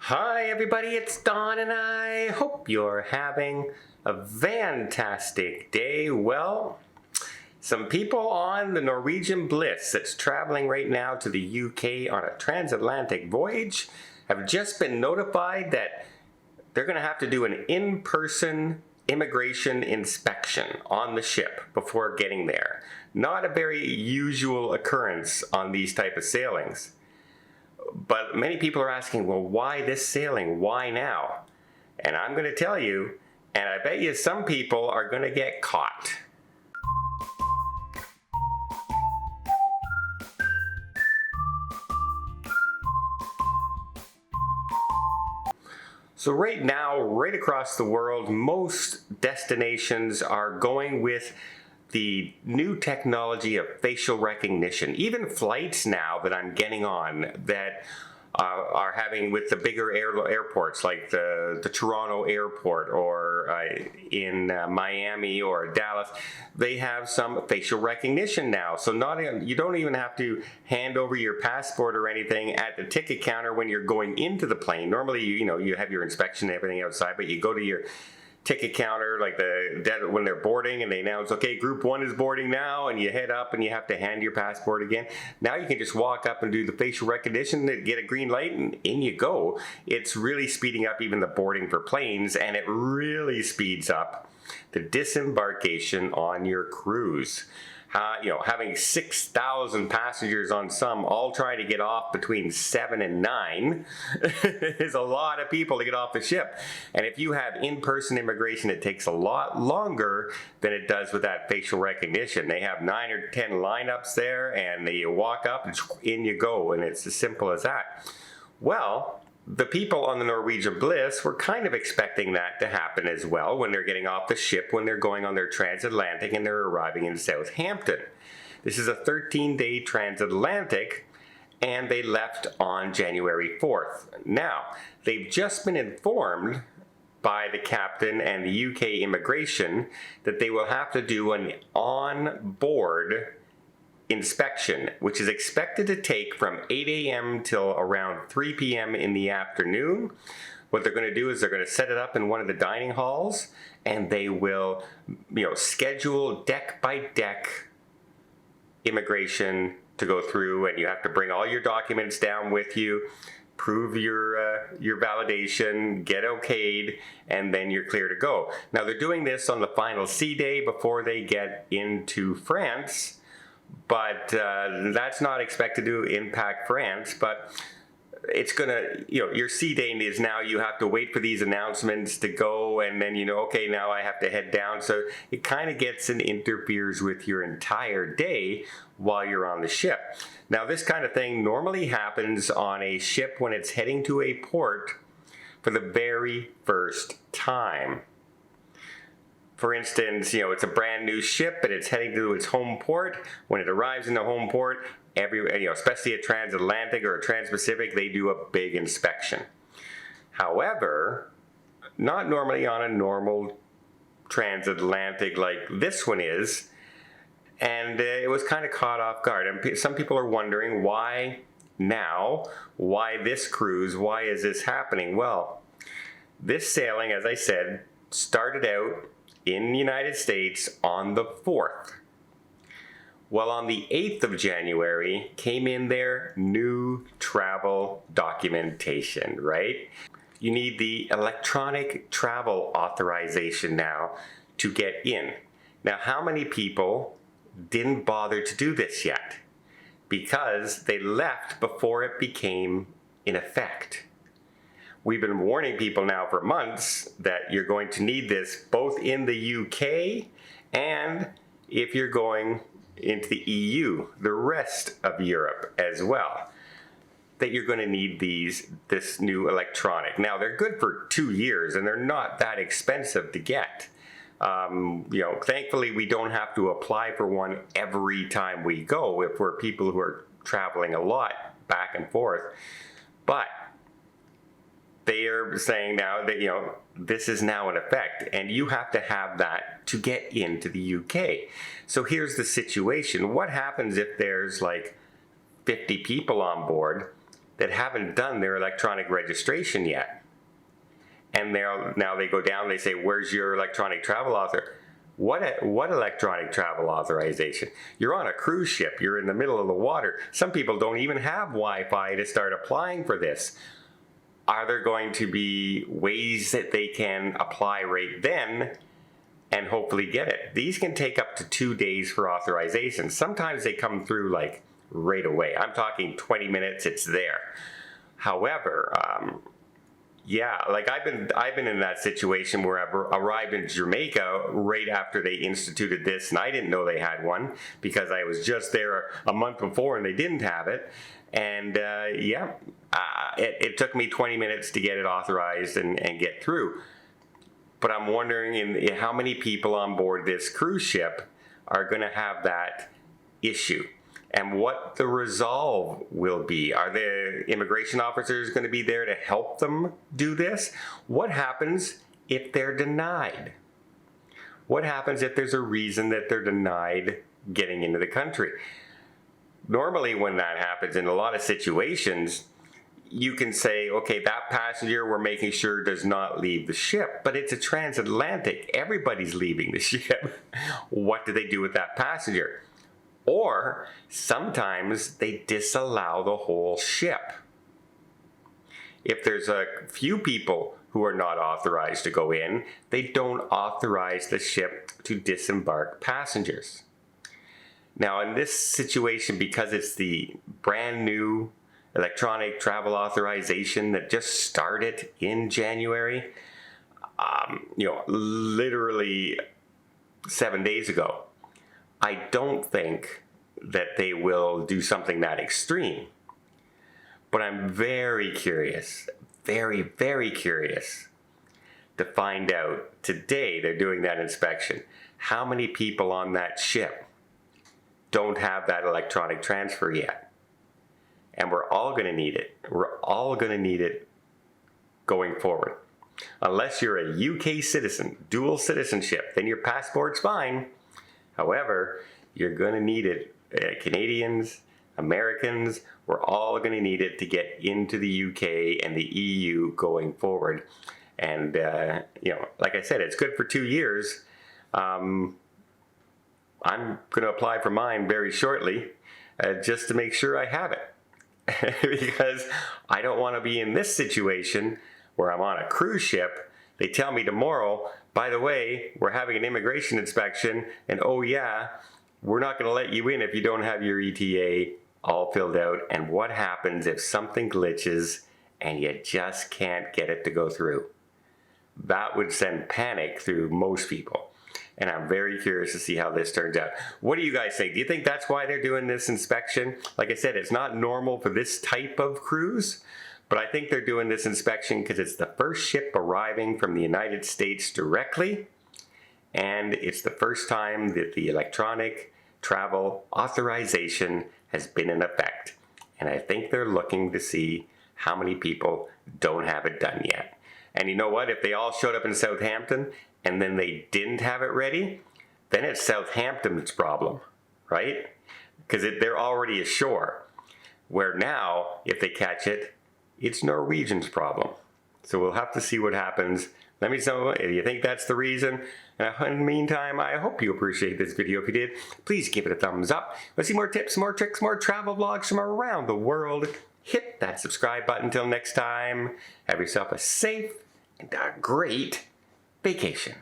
Hi everybody, it's Don and I hope you're having a fantastic day. Well, some people on the Norwegian Bliss that's traveling right now to the UK on a transatlantic voyage have just been notified that they're going to have to do an in-person immigration inspection on the ship before getting there. Not a very usual occurrence on these type of sailings. But many people are asking, well, why this sailing? Why now? And I'm going to tell you, and I bet you some people are going to get caught. So right now, right across the world, most destinations are going with the new technology of facial recognition. Even flights now that I'm getting on that are having with the bigger airports like the Toronto airport or in Miami or Dallas, they have some facial recognition now. So you don't even have to hand over your passport or anything at the ticket counter when you're going into the plane. Normally, you have your inspection and everything outside, but you go to your ticket counter like when they're boarding and they announce, okay, group 1 is boarding now, and you head up and you have to hand your passport again. Now you can just walk up and do the facial recognition, get a green light, and in you go. It's really speeding up even the boarding for planes, and it really speeds up the disembarkation on your cruise. Having 6,000 passengers on some, all trying to get off between 7 and 9 is a lot of people to get off the ship. And if you have in-person immigration, it takes a lot longer than it does with that facial recognition. They have 9 or 10 lineups there, and you walk up and in you go, and it's as simple as that. Well, the people on the Norwegian Bliss were kind of expecting that to happen as well when they're getting off the ship, when they're going on their transatlantic and they're arriving in Southampton. This is a 13-day transatlantic, and they left on January 4th. Now, they've just been informed by the captain and the UK immigration that they will have to do an on-board inspection, which is expected to take from 8 a.m. till around 3 p.m. in the afternoon. What they're going to do is they're going to set it up in one of the dining halls, and they will, schedule deck by deck immigration to go through, and you have to bring all your documents down with you, prove your validation, get okayed, and then you're clear to go. Now they're doing this on the final sea day before they get into France. But that's not expected to impact France, but it's gonna, your sea day is now you have to wait for these announcements to go, and then okay, now I have to head down. So it kind of gets and interferes with your entire day while you're on the ship. Now this kind of thing normally happens on a ship when it's heading to a port for the very first time. For instance, it's a brand new ship and it's heading to its home port. When it arrives in the home port, especially a transatlantic or a trans-Pacific, they do a big inspection. However, not normally on a normal transatlantic like this one is, and it was kind of caught off guard. And some people are wondering why now, why this cruise, why is this happening? Well, this sailing, as I said, started out in the United States on the 4th. Well, on the 8th of January came in their new travel documentation, right? You need the electronic travel authorization now to get in. Now, how many people didn't bother to do this yet? Because they left before it became in effect. We've been warning people now for months that you're going to need this both in the UK and if you're going into the EU, the rest of Europe as well, that you're going to need this new electronic. Now they're good for 2 years and they're not that expensive to get. Thankfully we don't have to apply for one every time we go if we're people who are traveling a lot back and forth. But they are saying now that, this is now in effect, and you have to have that to get into the UK. So here's the situation. What happens if there's like 50 people on board that haven't done their electronic registration yet. And now they go down, they say, where's your electronic travel author? What electronic travel authorization? You're on a cruise ship, you're in the middle of the water. Some people don't even have Wi-Fi to start applying for this. Are there going to be ways that they can apply right then and hopefully get it? These can take up to 2 days for authorization. Sometimes they come through like right away. I'm talking 20 minutes, it's there. However, yeah, like I've been in that situation where I've arrived in Jamaica right after they instituted this, and I didn't know they had one because I was just there a month before and they didn't have it. And it took me 20 minutes to get it authorized and get through. But I'm wondering in how many people on board this cruise ship are going to have that issue, and what the resolve will be. Are the immigration officers going to be there to help them do this? What happens if they're denied? What happens if there's a reason that they're denied getting into the country? Normally when that happens, in a lot of situations, you can say, okay, that passenger we're making sure does not leave the ship, but it's a transatlantic. Everybody's leaving the ship. What do they do with that passenger? Or sometimes they disallow the whole ship. If there's a few people who are not authorized to go in, they don't authorize the ship to disembark passengers. Now in this situation, because it's the brand new electronic travel authorization that just started in January, literally 7 days ago, I don't think that they will do something that extreme. But I'm very curious, very, very curious to find out today they're doing that inspection. How many people on that ship don't have that electronic transfer yet? And we're all going to need it. We're all going to need it going forward. Unless you're a UK citizen, dual citizenship, then your passport's fine. However, you're going to need it. Canadians, Americans, we're all going to need it to get into the UK and the EU going forward. And, like I said, it's good for 2 years. I'm going to apply for mine very shortly just to make sure I have it. Because I don't want to be in this situation where I'm on a cruise ship. They tell me tomorrow, by the way, we're having an immigration inspection, and oh yeah, we're not going to let you in if you don't have your ETA all filled out. And what happens if something glitches and you just can't get it to go through? That would send panic through most people. And I'm very curious to see how this turns out. What do you guys think? Do you think that's why they're doing this inspection? Like I said, it's not normal for this type of cruise, but I think they're doing this inspection because it's the first ship arriving from the United States directly, and it's the first time that the electronic travel authorization has been in effect. And I think they're looking to see how many people don't have it done yet. And you know what? If they all showed up in Southampton and then they didn't have it ready, then it's Southampton's problem, right? Because they're already ashore. Where now, if they catch it, it's Norwegian's problem. So we'll have to see what happens. Let me know if you think that's the reason. And in the meantime, I hope you appreciate this video. If you did, please give it a thumbs up. Let's see more tips, more tricks, more travel vlogs from around the world. Hit that subscribe button. Until next time, have yourself a safe and a great vacation.